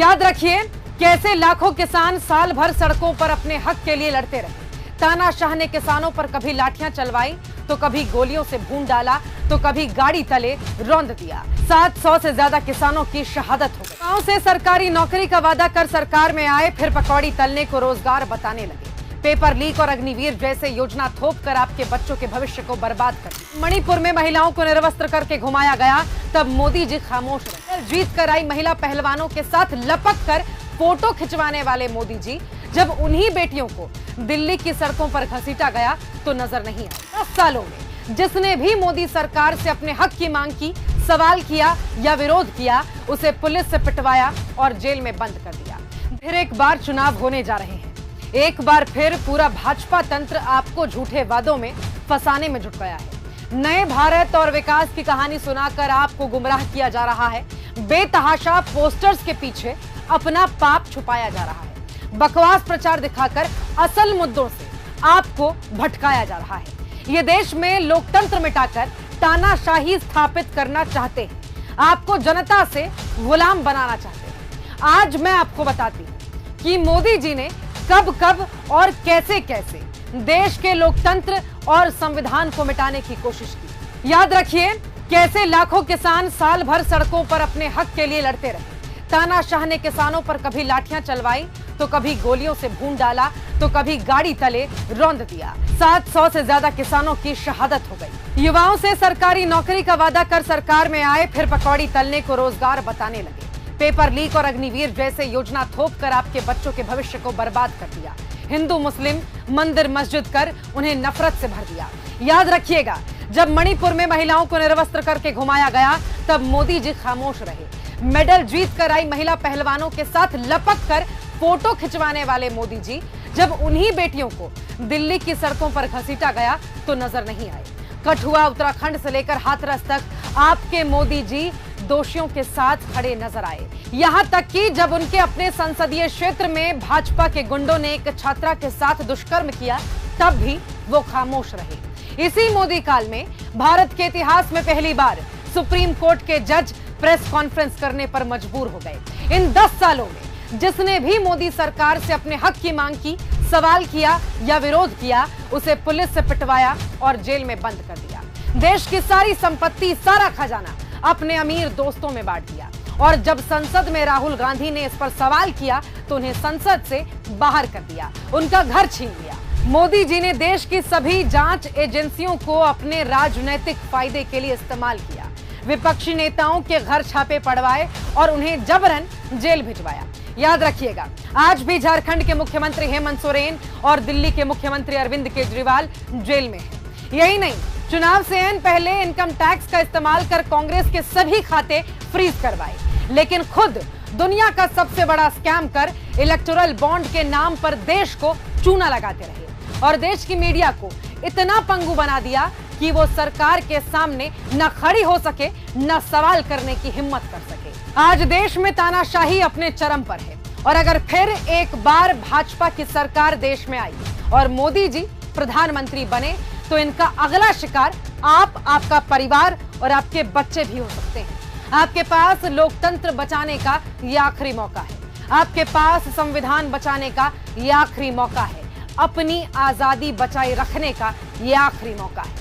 याद रखिए कैसे लाखों किसान साल भर सड़कों पर अपने हक के लिए लड़ते रहे। तानाशाह ने किसानों पर कभी लाठियां चलवाई तो कभी गोलियों से भून डाला तो कभी गाड़ी तले रौंद दिया। 700 से ज्यादा किसानों की शहादत हो गई। गांव से सरकारी नौकरी का वादा कर सरकार में आए, फिर पकौड़ी तलने को रोजगार बताने लगे। पेपर लीक और अग्निवीर जैसे योजना थोप कर आपके बच्चों के भविष्य को बर्बाद कर। मणिपुर में महिलाओं को निर्वस्त्र करके घुमाया गया, तब मोदी जी खामोश रहे। जीत कर आई महिला पहलवानों के साथ लपक कर फोटो खिंचवाने वाले मोदी जी जब उन्हीं बेटियों को दिल्ली की सड़कों पर घसीटा गया तो नजर नहीं आया। 10 सालों में जिसने भी मोदी सरकार से अपने हक की मांग की, सवाल किया या विरोध किया, उसे पुलिस से पिटवाया और जेल में बंद कर दिया। फिर एक बार चुनाव होने जा रहे हैं। एक बार फिर पूरा भाजपा तंत्र आपको झूठे वादों में फंसाने में जुट गया है। नए भारत और विकास की कहानी सुनाकर आपको गुमराह किया जा रहा है। बेतहाशा पोस्टर्स के पीछे अपना पाप छुपाया जा रहा है। बकवास प्रचार दिखाकर असल मुद्दों से आपको भटकाया जा रहा है। ये देश में लोकतंत्र मिटाकर तानाशाही स्थापित करना चाहते हैं। आपको जनता से गुलाम बनाना चाहते हैं। आज मैं आपको बताती हूं कि मोदी जी ने कब कब और कैसे कैसे देश के लोकतंत्र और संविधान को मिटाने की कोशिश की। याद रखिए कैसे लाखों किसान साल भर सड़कों पर अपने हक के लिए लड़ते रहे। तानाशाह ने किसानों पर कभी लाठियां चलवाई तो कभी गोलियों से भून डाला तो कभी गाड़ी तले रौंद दिया। 700 से ज्यादा किसानों की शहादत हो गई। युवाओं से सरकारी नौकरी का वादा कर सरकार में आए, फिर पकौड़ी तलने को रोजगार बताने लगे। पेपर लीक और अग्निवीर जैसे योजना थोप कर आपके बच्चों के भविष्य को बर्बाद कर दिया। हिंदू मुस्लिम मंदिर मस्जिद कर उन्हें नफरत से भर दिया। याद रखिएगा जब मणिपुर में महिलाओं को निर्वस्त्र करके घुमाया गया, तब मोदी जी खामोश रहे। मेडल जीत कर आई महिला पहलवानों के साथ लपक कर फोटो खिंचवाने वाले मोदी जी जब उन्हीं बेटियों को दिल्ली की सड़कों पर घसीटा गया तो नजर नहीं आए। कठुआ उत्तराखंड से लेकर हाथरस तक आपके मोदी जी दोषियों के साथ खड़े नजर आए। यहां तक कि जब उनके अपने संसदीय क्षेत्र में भाजपा के गुंडों ने एक छात्रा के साथ दुष्कर्म किया, तब भी वो खामोश रहे। इसी मोदी काल में भारत के इतिहास में पहली बार सुप्रीम कोर्ट के जज प्रेस कॉन्फ्रेंस करने पर मजबूर हो गए। इन 10 सालों में जिसने भी मोदी सरकार से अपने हक की मांग की, सवाल किया या विरोध किया, उसे पुलिस से पिटवाया और जेल में बंद कर दिया। देश की सारी संपत्ति, सारा खजाना अपने अमीर दोस्तों में बांट दिया। और जब संसद में राहुल गांधी ने इस पर सवाल किया तो उन्हें संसद से बाहर कर दिया, उनका घर छीन लिया। मोदी जी ने देश की सभी जांच एजेंसियों को अपने राजनीतिक फायदे के लिए इस्तेमाल किया। विपक्षी नेताओं के घर छापे पड़वाए और उन्हें जबरन जेल भिजवाया। याद रखिएगा आज भी झारखंड के मुख्यमंत्री हेमंत सोरेन और दिल्ली के मुख्यमंत्री अरविंद केजरीवाल जेल में हैं। यही नहीं, चुनाव से पहले इनकम टैक्स का इस्तेमाल कर कांग्रेस के सभी खाते फ्रीज करवाए, लेकिन खुद दुनिया का सबसे बड़ा स्कैम कर इलेक्टोरल बॉन्ड के नाम पर देश को चूना लगाते रहे और देश की मीडिया को इतना पंगु बना दिया कि वो सरकार के सामने न खड़ी हो सके, न सवाल करने की हिम्मत कर सके। आज देश में तानाशाही अपने चरम पर है और अगर फिर एक बार भाजपा की सरकार देश में आई और मोदी जी प्रधानमंत्री बने तो इनका अगला शिकार आप, आपका परिवार और आपके बच्चे भी हो सकते हैं। आपके पास लोकतंत्र बचाने का ये आखिरी मौका है। आपके पास संविधान बचाने का ये आखिरी मौका है। अपनी आजादी बचाए रखने का ये आखिरी मौका है।